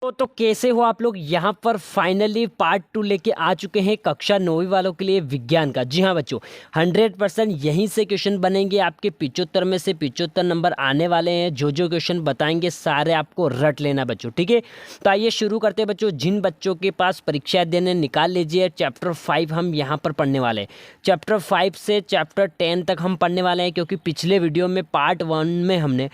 तो कैसे हो आप लोग। यहाँ पर फाइनली पार्ट 2 लेके आ चुके हैं कक्षा 9वीं वालों के लिए विज्ञान का। जी हाँ बच्चों, 100% यहीं से क्वेश्चन बनेंगे आपके। 75 में से 75 नंबर आने वाले हैं। जो जो क्वेश्चन बताएंगे सारे आपको रट लेना बच्चों, ठीक है। तो आइए शुरू करते हैं बच्चों। जिन बच्चों के पास परीक्षा देने निकाल लीजिए। चैप्टर 5 हम यहाँ पर पढ़ने वाले हैं। चैप्टर 5 से चैप्टर 10 तक हम पढ़ने वाले हैं, क्योंकि पिछले वीडियो में पार्ट 1 में हमने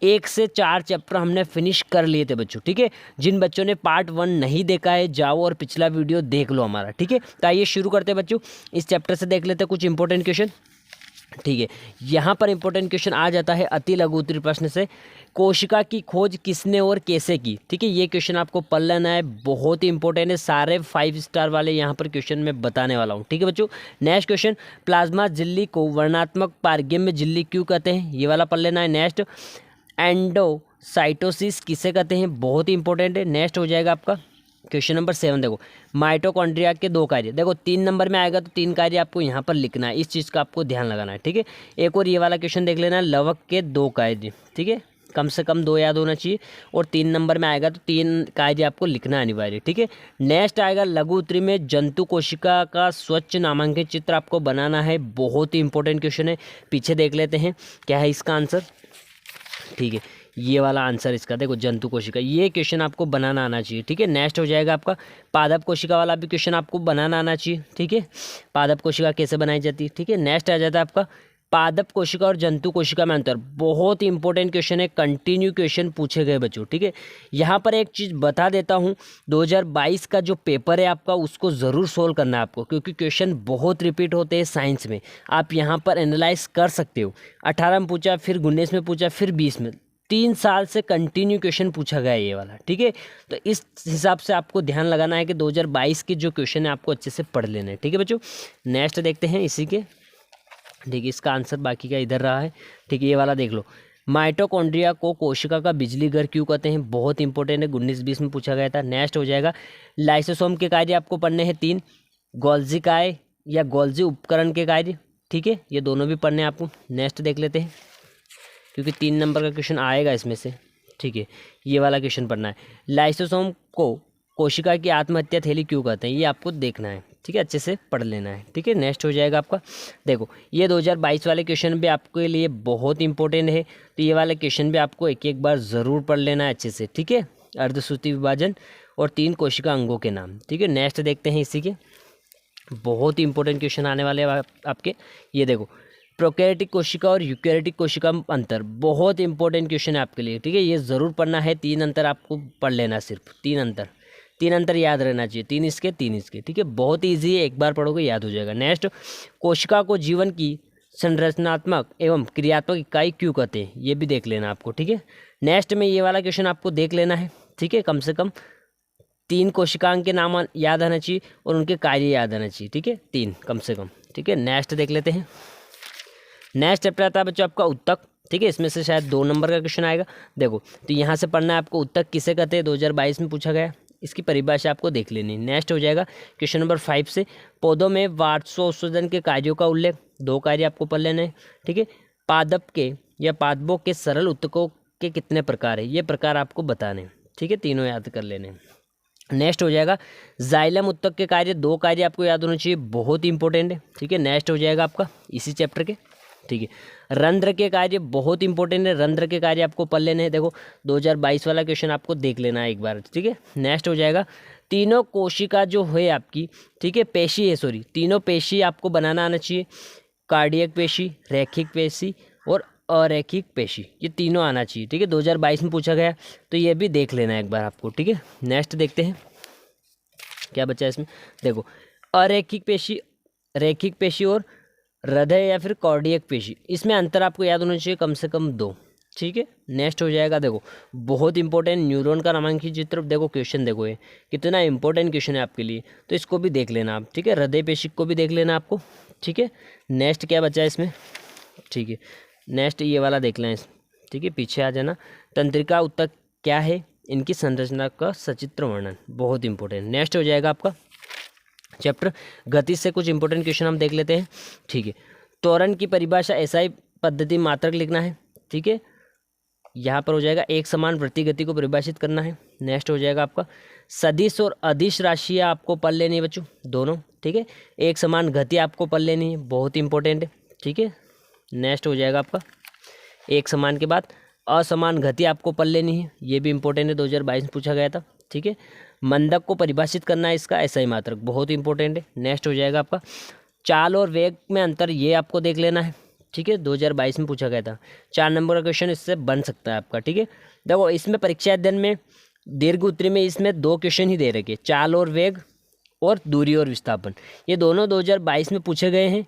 1 से 4 चैप्टर हमने फिनिश कर लिए थे बच्चों, ठीक है। जिन बच्चों ने पार्ट 1 नहीं देखा है जाओ और पिछला वीडियो देख लो हमारा, ठीक है। तो आइए शुरू करते हैं बच्चों। इस चैप्टर से देख लेते हैं कुछ इंपॉर्टेंट क्वेश्चन, ठीक है। यहाँ पर इंपॉर्टेंट क्वेश्चन आ जाता है अति लघु उत्तरीय प्रश्न से। कोशिका की खोज किसने और कैसे की, ठीक है। ये क्वेश्चन आपको पढ़ लेना है, बहुत ही इंपॉर्टेंट है। सारे 5 स्टार वाले यहाँ पर क्वेश्चन मैं बताने वाला हूँ, ठीक है बच्चों। नेक्स्ट क्वेश्चन, प्लाज्मा झिल्ली को वर्णात्मक पारगम्य झिल्ली क्यों कहते हैं, ये वाला पढ़ लेना है। नेक्स्ट, एंडोसाइटोसिस किसे कहते हैं, बहुत ही इंपॉर्टेंट है। नेक्स्ट हो जाएगा आपका क्वेश्चन नंबर 7। देखो, माइटोकॉन्ड्रिया के 2 कार्य। देखो 3 नंबर में आएगा तो 3 कार्य आपको यहाँ पर लिखना है, इस चीज़ का आपको ध्यान लगाना है, ठीक है। एक और ये वाला क्वेश्चन देख लेना है, लवक के 2 कार्य, ठीक है। कम से कम 2 याद होना चाहिए। और 3 नंबर में आएगा तो 3 कार्य आपको लिखना अनिवार्य, ठीक है। नेक्स्ट आएगा लघु उत्तरीय में जंतु कोशिका का स्वच्छ नामांकित चित्र आपको बनाना है, बहुत ही इंपॉर्टेंट क्वेश्चन है। पीछे देख लेते हैं क्या है इसका आंसर, ठीक है। ये वाला आंसर इसका देखो, जंतु कोशिका, ये क्वेश्चन आपको बनाना आना चाहिए, ठीक है। नेक्स्ट हो जाएगा आपका पादप कोशिका वाला भी क्वेश्चन आपको बनाना आना चाहिए, ठीक है। पादप कोशिका कैसे बनाई जाती है, ठीक है। नेक्स्ट आ जाता है आपका पादप कोशिका और जंतु कोशिका में अंतर, बहुत ही इंपॉर्टेंट क्वेश्चन है। कंटिन्यू क्वेश्चन पूछे गए बच्चों, ठीक है। यहाँ पर एक चीज़ बता देता हूँ, 2022 का जो पेपर है आपका उसको ज़रूर सोल्व करना है आपको, क्योंकि क्वेश्चन बहुत रिपीट होते हैं साइंस में। आप यहाँ पर एनालाइज कर सकते हो। 18 में पूछा, फिर 19 में पूछा, फिर 20 में, 3 साल से कंटिन्यू क्वेश्चन पूछा गया है ये वाला, ठीक है। तो इस हिसाब से आपको ध्यान लगाना है कि 2022 के जो क्वेश्चन है आपको अच्छे से पढ़ लेना है, ठीक है बच्चों। नेक्स्ट देखते हैं इसी के, ठीक है। इसका आंसर बाकी का इधर रहा है, ठीक है। ये वाला देख लो, माइटोकॉन्ड्रिया को कोशिका का बिजली घर क्यों कहते हैं, बहुत इंपॉर्टेंट है, 19-20 में पूछा गया था। नेक्स्ट हो जाएगा लाइसोसोम के कार्य आपको पढ़ने हैं 3, गोल्जी काय या गोल्जी उपकरण के कार्य, ठीक है। ये दोनों भी पढ़ने हैं आपको। नेक्स्ट देख लेते हैं, क्योंकि 3 नंबर का क्वेश्चन आएगा इसमें से, ठीक है। ये वाला क्वेश्चन पढ़ना है, लाइसोसोम को कोशिका की आत्महत्या थैली क्यों कहते हैं, ये आपको देखना है, ठीक है। अच्छे से पढ़ लेना है, ठीक है। नेक्स्ट हो जाएगा आपका, देखो ये 2022 वाले क्वेश्चन भी आपके लिए बहुत इंपॉर्टेंट है, तो ये वाले क्वेश्चन भी आपको एक एक बार ज़रूर पढ़ लेना है अच्छे से, ठीक है। अर्धसूत्री विभाजन और 3 कोशिका अंगों के नाम, ठीक है। नेक्स्ट देखते हैं इसी के, बहुत ही इंपॉर्टेंट क्वेश्चन आने वाले हैं आपके। ये देखो, प्रोकैरियोटिक कोशिका और यूकैरियोटिक कोशिका में अंतर, बहुत इंपॉर्टेंट क्वेश्चन है आपके लिए, ठीक है। ये ज़रूर पढ़ना है। 3 अंतर आपको पढ़ लेना, सिर्फ 3 अंतर याद रहना चाहिए, 3 इसके 3 इसके, ठीक है। बहुत ईजी है, एक बार पढ़ोगे याद हो जाएगा। नेक्स्ट, कोशिका को जीवन की संरचनात्मक एवं क्रियात्मक इकाई क्यों कहते हैं, ये भी देख लेना आपको, ठीक है। नेक्स्ट में ये वाला क्वेश्चन आपको देख लेना है, ठीक है। कम से कम 3 कोशिकांग के नाम याद आना चाहिए और उनके कार्य याद आना चाहिए, ठीक है। 3 कम से कम, ठीक है। नेक्स्ट देख लेते हैं। नेक्स्ट चैप्टर आता है बच्चों आपका उत्तक, ठीक है। इसमें से शायद 2 नंबर का क्वेश्चन आएगा। देखो तो यहाँ से पढ़ना है आपको, उत्तक किसे कहते हैं, 2022 में पूछा गया, इसकी परिभाषा आपको देख लेनी है। नेक्स्ट हो जाएगा क्वेश्चन नंबर 5 से, पौधों में वार्षोत्सर्जन के कार्यों का उल्लेख, 2 कार्य आपको पढ़ लेने हैं, ठीक है। पादप के या पादपों के सरल उत्तकों के कितने प्रकार है, ये प्रकार आपको बताने, ठीक है। तीनों याद कर लेने। नेक्स्ट हो जाएगा जाइलम उत्तक के कार्य, 2 कार्य आपको याद होने चाहिए, बहुत ही इंपॉर्टेंट है, ठीक है। नेक्स्ट हो जाएगा आपका इसी चैप्टर के, ठीक है। रंध्र के कार्य बहुत इंपॉर्टेंट है, रंध्र के कार्य आपको पढ़ लेने हैं। देखो 2022 वाला क्वेश्चन आपको देख लेना है एक बार, ठीक है। नेक्स्ट हो जाएगा तीनों कोशिका जो है आपकी, ठीक है, पेशी है, सॉरी, तीनों पेशी आपको बनाना आना चाहिए। कार्डियक पेशी, रैखिक पेशी और अरैखिक पेशी, ये तीनों आना चाहिए, ठीक है। 2022 में पूछा गया, तो ये भी देख लेना है एक बार आपको, ठीक है। नेक्स्ट देखते हैं क्या बचा है इसमें। देखो अरैखिक पेशी, रैखिक पेशी और हृदय या फिर कार्डियक पेशी, इसमें अंतर आपको याद होना चाहिए कम से कम 2, ठीक है। नेक्स्ट हो जाएगा, देखो बहुत इंपॉर्टेंट न्यूरॉन का नामांकित चित्र, देखो क्वेश्चन देखो ये कितना इंपॉर्टेंट क्वेश्चन है आपके लिए, तो इसको भी देख लेना आप, ठीक है। हृदय पेशी को भी देख लेना आपको, ठीक है। नेक्स्ट क्या बचा है इसमें, ठीक है। नेक्स्ट ये वाला देख लें, ठीक है, पीछे आ जाना। तंत्रिका उत्तक क्या है, इनकी संरचना का सचित्र वर्णन, बहुत इंपॉर्टेंट। नेक्स्ट हो जाएगा आपका चैप्टर गति से कुछ इंपॉर्टेंट क्वेश्चन हम देख लेते हैं, ठीक है। त्वरण की परिभाषा, एसआई पद्धति मात्रक लिखना है, ठीक है। यहाँ पर हो जाएगा एक समान वृत्ति गति को परिभाषित करना है। नेक्स्ट हो जाएगा आपका सदिश और अदिश राशियाँ आपको पढ़ लेनी है बच्चों, दोनों, ठीक है। एक समान गति आपको पढ़ लेनी है, बहुत इंपॉर्टेंट है, ठीक है। नेक्स्ट हो जाएगा आपका एक समान के बाद असमान गति आपको पढ़ लेनी है, ये भी इंपॉर्टेंट है, 2022 में पूछा गया था, ठीक है। मंदक को परिभाषित करना है इसका ऐसा ही मात्रक, बहुत इंपॉर्टेंट है। नेक्स्ट हो जाएगा आपका चाल और वेग में अंतर, ये आपको देख लेना है, ठीक है, 2022 में पूछा गया था। 4 नंबर का क्वेश्चन इससे बन सकता है आपका, ठीक है। देखो इसमें परीक्षा अध्ययन में दीर्घ उत्तरी में इसमें 2 क्वेश्चन ही दे रखे, चाल और वेग और दूरी और विस्थापन, ये दोनों 2022 में पूछे गए हैं।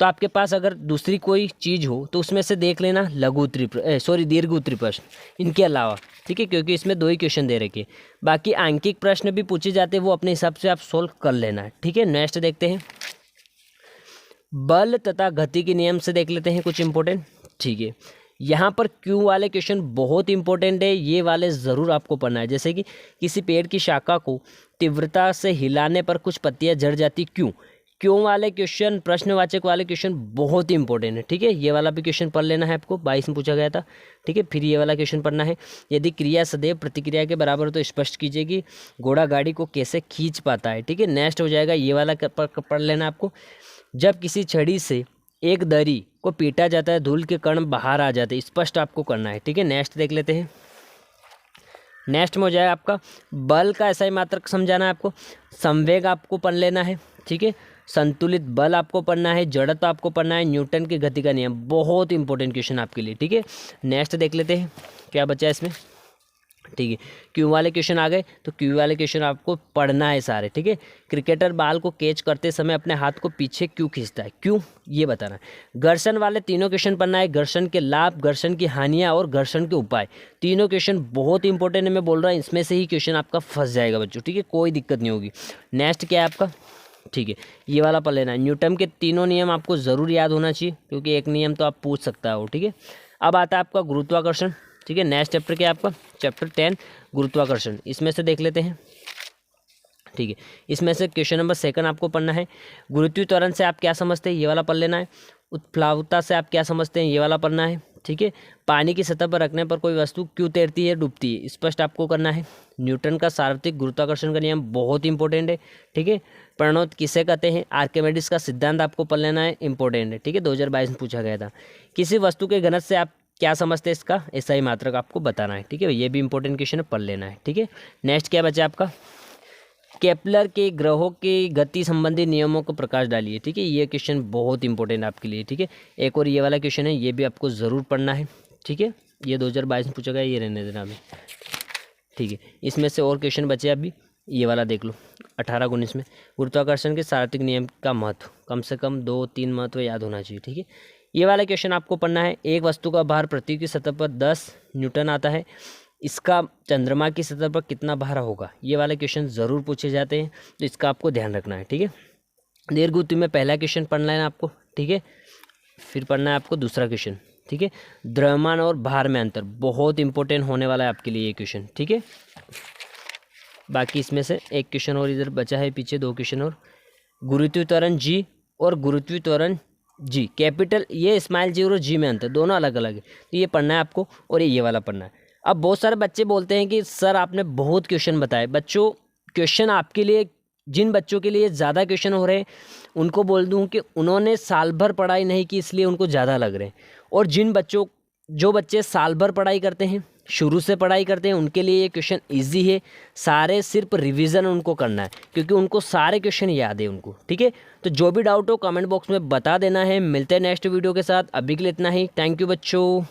तो आपके पास अगर दूसरी कोई चीज़ हो तो उसमें से देख लेना दीर्घ उत्तरी प्रश्न इनके अलावा, ठीक है, क्योंकि इसमें 2 ही क्वेश्चन दे रखे। बाकी आंकिक प्रश्न भी पूछे जाते हैं, वो अपने हिसाब से आप सोल्व कर लेना है, ठीक है। नेक्स्ट देखते हैं बल तथा गति के नियम से देख लेते हैं कुछ इंपॉर्टेंट, ठीक है। यहाँ पर क्यों वाले क्वेश्चन बहुत इंपॉर्टेंट है, ये वाले ज़रूर आपको पढ़ना है। जैसे कि किसी पेड़ की शाखा को तीव्रता से हिलाने पर कुछ पत्तियाँ झड़ जाती, क्यों वाले क्वेश्चन, प्रश्नवाचक वाले क्वेश्चन बहुत इंपॉर्टेंट है, ठीक है। ये वाला भी क्वेश्चन पढ़ लेना है आपको, 22 में पूछा गया था, ठीक है। फिर ये वाला क्वेश्चन पढ़ना है, यदि क्रिया सदैव प्रतिक्रिया के बराबर हो तो स्पष्ट कीजिए कि घोड़ा गाड़ी को कैसे खींच पाता है, ठीक है। नेक्स्ट हो जाएगा ये वाला पढ़ लेना आपको, जब किसी छड़ी से एक दरी को पीटा जाता है धूल के कण बाहर आ जाते हैं, स्पष्ट आपको करना है, ठीक है। नेक्स्ट देख लेते हैं। नेक्स्ट में हो जाएगा आपका बल का ऐसा ही मात्रक समझाना है आपको, संवेग आपको पढ़ लेना है, ठीक है। संतुलित बल आपको पढ़ना है, जड़त्व आपको पढ़ना है, न्यूटन की गति का नियम, बहुत इंपॉर्टेंट क्वेश्चन आपके लिए, ठीक है। नेक्स्ट देख लेते हैं क्या बचा है इसमें, ठीक है। क्यों वाले क्वेश्चन आ गए, तो क्यों वाले क्वेश्चन आपको पढ़ना है सारे, ठीक है। क्रिकेटर बॉल को कैच करते समय अपने हाथ को पीछे क्यों खींचता है, क्यों, ये बताना है। घर्षण वाले तीनों क्वेश्चन पढ़ना है, घर्षण के लाभ, घर्षण की हानियाँ और घर्षण के उपाय, तीनों क्वेश्चन बहुत इंपॉर्टेंट है। मैं बोल रहा हूँ इसमें से ही क्वेश्चन आपका फंस जाएगा बच्चों, ठीक है, कोई दिक्कत नहीं होगी। नेक्स्ट क्या है आपका, ठीक है, ये वाला पढ़ लेना है। न्यूटन के तीनों नियम आपको ज़रूर याद होना चाहिए, क्योंकि एक नियम तो आप पूछ सकता हो, ठीक है। अब आता है आपका गुरुत्वाकर्षण, ठीक है। नेक्स्ट चैप्टर क्या है आपका, चैप्टर 10 गुरुत्वाकर्षण, इसमें से देख लेते हैं, ठीक है। इसमें से क्वेश्चन नंबर 2 आपको पढ़ना है। गुरुत्वीय त्वरण से आप क्या समझते हैं, ये वाला पढ़ लेना है। उत्प्लावता से आप क्या समझते हैं, ये वाला पढ़ना है, ठीक है। पानी की सतह पर रखने पर कोई वस्तु क्यों तैरती है, डूबती है, स्पष्ट आपको करना है। न्यूटन का सार्वत्रिक गुरुत्वाकर्षण का नियम बहुत इंपॉर्टेंट है, ठीक है। प्रणोद किसे कहते हैं, आर्किमिडीज का सिद्धांत आपको पढ़ लेना है, इंपॉर्टेंट है, ठीक है, 2022 में पूछा गया था। किसी वस्तु के घनत्व से आप क्या समझते हैं, इसका ऐसा ही मात्रक आपको बताना है, ठीक है। ये भी इंपॉर्टेंट क्वेश्चन है, पढ़ लेना है, ठीक है। नेक्स्ट क्या बचा आपका, केपलर के ग्रहों की गति संबंधी नियमों को प्रकाश डालिए, ठीक है। ये क्वेश्चन बहुत इंपॉर्टेंट आपके लिए, ठीक है। एक और ये वाला क्वेश्चन है, ये भी आपको ज़रूर पढ़ना है, ठीक है। ये 2022 में पूछा गया, ये रहने देना अभी, ठीक है। इसमें से और क्वेश्चन बचे अभी, ये वाला देख लो 18-19 में, गुरुत्वाकर्षण के सार्वत्रिक नियम का महत्व, कम से कम 2-3 महत्व याद होना चाहिए, ठीक है। ये वाला क्वेश्चन आपको पढ़ना है। एक वस्तु का भार पृथ्वी की सतह पर 10 न्यूटन आता है, इसका चंद्रमा की सतह पर कितना भार होगा, ये वाले क्वेश्चन ज़रूर पूछे जाते हैं, तो इसका आपको ध्यान रखना है, ठीक है। दीर्घ उत्तरी में पहला क्वेश्चन पढ़ना है आपको, ठीक है। फिर पढ़ना है आपको दूसरा क्वेश्चन, ठीक है। द्रव्यमान और भार में अंतर, बहुत इंपॉर्टेंट होने वाला है आपके लिए ये क्वेश्चन, ठीक है। बाकी इसमें से एक क्वेश्चन और इधर बचा है, पीछे 2 क्वेश्चन और। गुरुत्वीय त्वरण जी और गुरुत्वीय त्वरण जी, कैपिटल ये स्मॉल जी और जी में अंतर, दोनों अलग अलग है, तो ये पढ़ना है आपको, और ये वाला पढ़ना है। अब बहुत सारे बच्चे बोलते हैं कि सर आपने बहुत क्वेश्चन बताए, बच्चों क्वेश्चन आपके लिए, जिन बच्चों के लिए ज़्यादा क्वेश्चन हो रहे हैं उनको बोल दूं कि उन्होंने साल भर पढ़ाई नहीं की, इसलिए उनको ज़्यादा लग रहे हैं, और जो बच्चे साल भर पढ़ाई करते हैं, शुरू से पढ़ाई करते हैं, उनके लिए ये क्वेश्चन इजी है, सारे सिर्फ रिवीजन उनको करना है, क्योंकि उनको सारे क्वेश्चन याद है उनको, ठीक है। तो जो भी डाउट हो कमेंट बॉक्स में बता देना है। मिलते हैं नेक्स्ट वीडियो के साथ, अभी के लिए इतना ही, थैंक यू बच्चों।